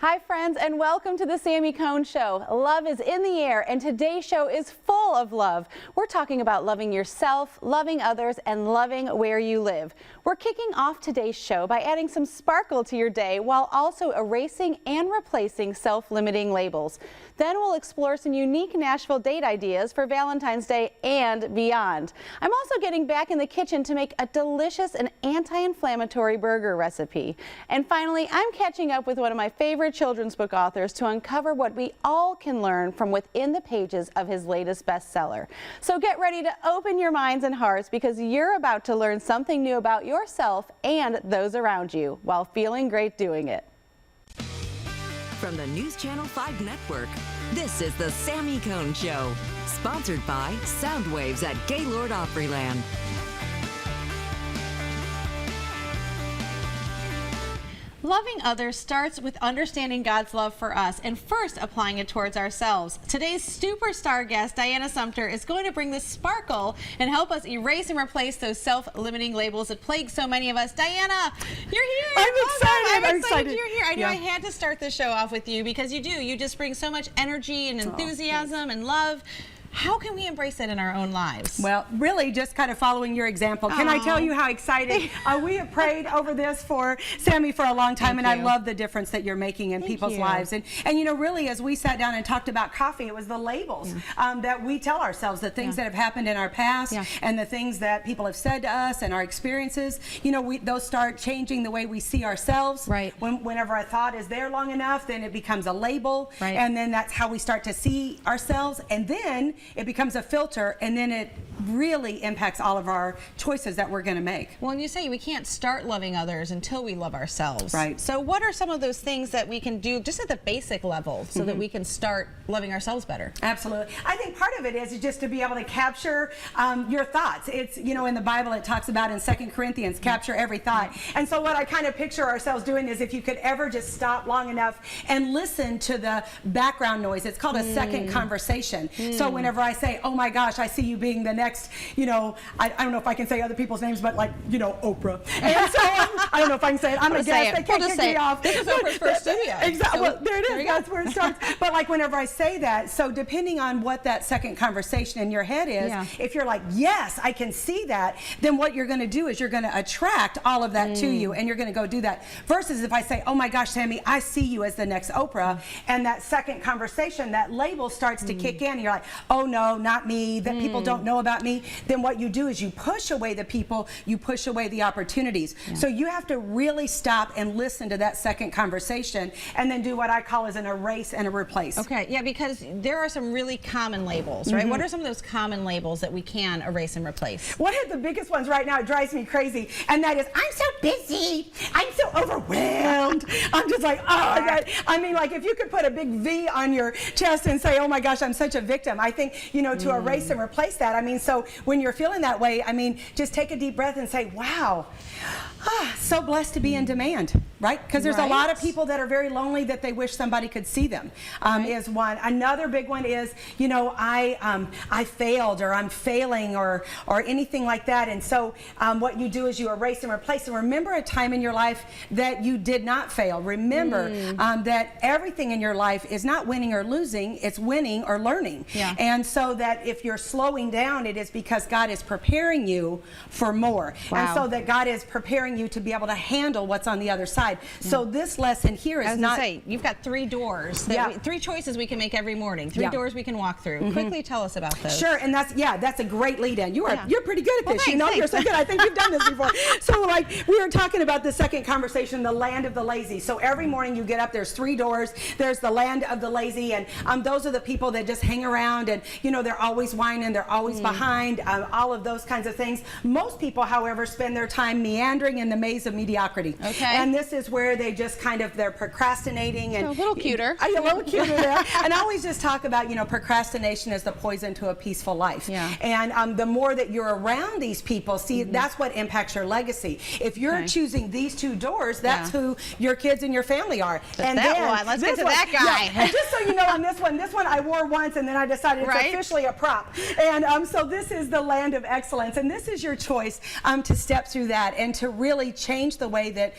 Hi friends, and welcome to the Sami Show. Love is in the air, and today's show is full of love. We're talking about loving yourself, loving others, and loving where you live. We're kicking off today's show by adding some sparkle to your day while also erasing and replacing self-limiting labels. Then we'll explore some unique Nashville date ideas for Valentine's Day and beyond. I'm also getting back in the kitchen to make a delicious and anti-inflammatory burger recipe. And finally, I'm catching up with one of my favorite children's book authors to uncover what we all can learn from within the pages of his latest bestseller. So get ready to open your minds and hearts, because you're about to learn something new about yourself and those around you while feeling great doing it. From the News Channel 5 Network, this is the Sami Show, sponsored by Soundwaves at Gaylord Opryland. Loving others starts with understanding God's love for us and first applying it towards ourselves. Today's superstar guest, Diana Sumpter, is going to bring the sparkle and help us erase and replace those self-limiting labels that plague so many of us. Diana, you're here. I'm excited. You're here. I knew I had to start the show off with you because you do. You just bring so much energy and enthusiasm and love. How can we embrace it in our own lives? Well, really just kind of following your example. Can I tell you how excited we have prayed over this for Sami for a long time, and I love the difference that you're making in people's lives. And you know, really, as we sat down and talked about coffee, it was the labels that we tell ourselves, the things that have happened in our past and the things that people have said to us and our experiences. You know, those start changing the way we see ourselves. Right. Whenever a thought is there long enough, then it becomes a label. Right. And then that's how we start to see ourselves. And then it becomes a filter, and then it really impacts all of our choices that we're going to make. Well, and you say we can't start loving others until we love ourselves. Right. So what are some of those things that we can do just at the basic level so that we can start loving ourselves better? Absolutely. I think part of it is just to be able to capture your thoughts. It's, you know, in the Bible it talks about in 2 Corinthians, capture every thought. And so what I kind of picture ourselves doing is, if you could ever just stop long enough and listen to the background noise. It's called a second conversation. So whenever I say, oh my gosh, I see you being the next, you know, I don't know if I can say other people's names, but like, you know, Oprah. And so I don't know if I can say it. I'm a guest. They can't kick me off. This is Oprah's first studio. Exactly. So well, there it is. That's where it starts. But like whenever I say that, so depending on what that second conversation in your head is, if you're like, yes, I can see that, then what you're going to do is you're going to attract all of that to you, and you're going to go do that. Versus if I say, oh my gosh, Sami, I see you as the next Oprah, and that second conversation, that label starts to kick in, and you're like, oh no, not me, that people don't know about me, then what you do is you push away the people, you push away the opportunities. So you have to really stop and listen to that second conversation, and then do what I call as an erase and a replace. Okay, yeah, because there are some really common labels, right? What are some of those common labels that we can erase and replace? One of the biggest ones right now, it drives me crazy, and that is, I'm so busy, I'm so overwhelmed. I'm just like, oh, I mean, like if you could put a big V on your chest and say, oh my gosh, I'm such a victim. I think, you know, to erase and replace that. I mean, so when you're feeling that way, I mean, just take a deep breath and say, wow, so blessed to be in demand, right? Because there's a lot of people that are very lonely that they wish somebody could see them, is one. Another big one is, you know, I failed, or I'm failing, or anything like that. And so what you do is you erase and replace. And remember a time in your life that you did not fail. Remember that everything in your life is not winning or losing, it's winning or learning. And so that if you're slowing down, it is because God is preparing you for more. And so that God is preparing you to be able to handle what's on the other side. So this lesson here is not... you've got 3 doors, that 3 choices we can make every morning, 3 doors we can walk through. Quickly tell us about those. Sure, and that's a great lead in. You're pretty good at this. You know, you're so good. I think you've done this before. So like we were talking about the second conversation, the land of the lazy. So every morning you get up, there's 3 doors. There's the land of the lazy, and those are the people that just hang around, and you know, they're always whining, they're always behind, all of those kinds of things. Most people, however, spend their time meandering in the maze of mediocrity. And this is where they just kind of, they're procrastinating, and a little cuter. A little cuter there. And I always just talk about, you know, procrastination is the poison to a peaceful life. And the more that you're around these people, see, that's what impacts your legacy. If you're choosing these 2 doors, that's who your kids and your family are. And let's get to that guy. And just so you know, on this one I wore once, and then I decided it's officially a prop. And so this is the land of excellence, and this is your choice to step through that and to really really change the way that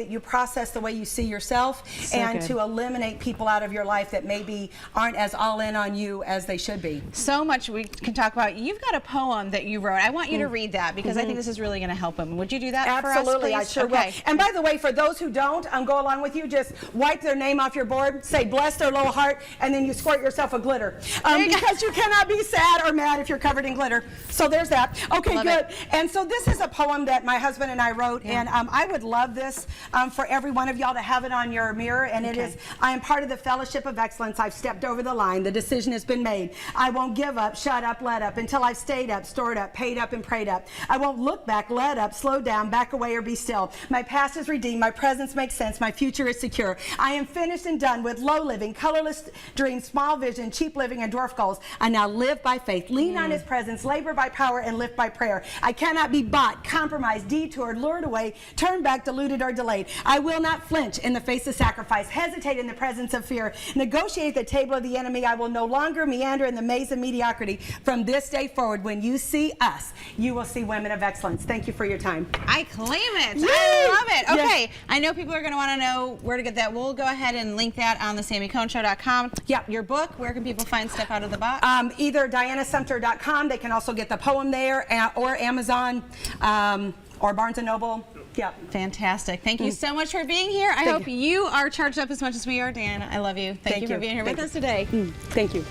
you process, the way you see yourself, So and good. to eliminate people out of your life that maybe aren't as all in on you as they should be. So much we can talk about. You've got a poem that you wrote. I want you to read that because I think this is really going to help them. Would you do that for us, Absolutely, I please? sure will. And by the way, for those who don't go along with you, just wipe their name off your board, say bless their little heart, and then you squirt yourself with glitter. Because you cannot be sad or mad if you're covered in glitter. So there's that. Okay, Love good. it. And so this is a poem that my husband and I wrote, and I would love this for every one of y'all to have it on your mirror. And it is, I am part of the Fellowship of Excellence. I've stepped over the line. The decision has been made. I won't give up, shut up, let up, until I've stayed up, stored up, paid up, and prayed up. I won't look back, let up, slow down, back away, or be still. My past is redeemed. My presence makes sense. My future is secure. I am finished and done with low living, colorless dreams, small vision, cheap living, and dwarf goals. I now live by faith, lean on His presence, labor by power, and live by prayer. I cannot be bought, compromised, detoured, lured away, turned back, deluded, or delayed. I will not flinch in the face of sacrifice, hesitate in the presence of fear, negotiate the table of the enemy. I will no longer meander in the maze of mediocrity. From this day forward, when you see us, you will see women of excellence. Thank you for your time. I claim it. Yay! I love it. Okay, Yes. I know people are going to want to know where to get that. We'll go ahead and link that on the SamiConeShow.com. Yep. Your book, where can people find Step Out of the Box? Either DianaSumpter.com. They can also get the poem there, or Amazon, or Barnes & Noble. Yep. Fantastic. Thank you so much for being here. I hope you. you are charged up as much as we are, Diana. I love you. Thank you for being here with us today. Thank you.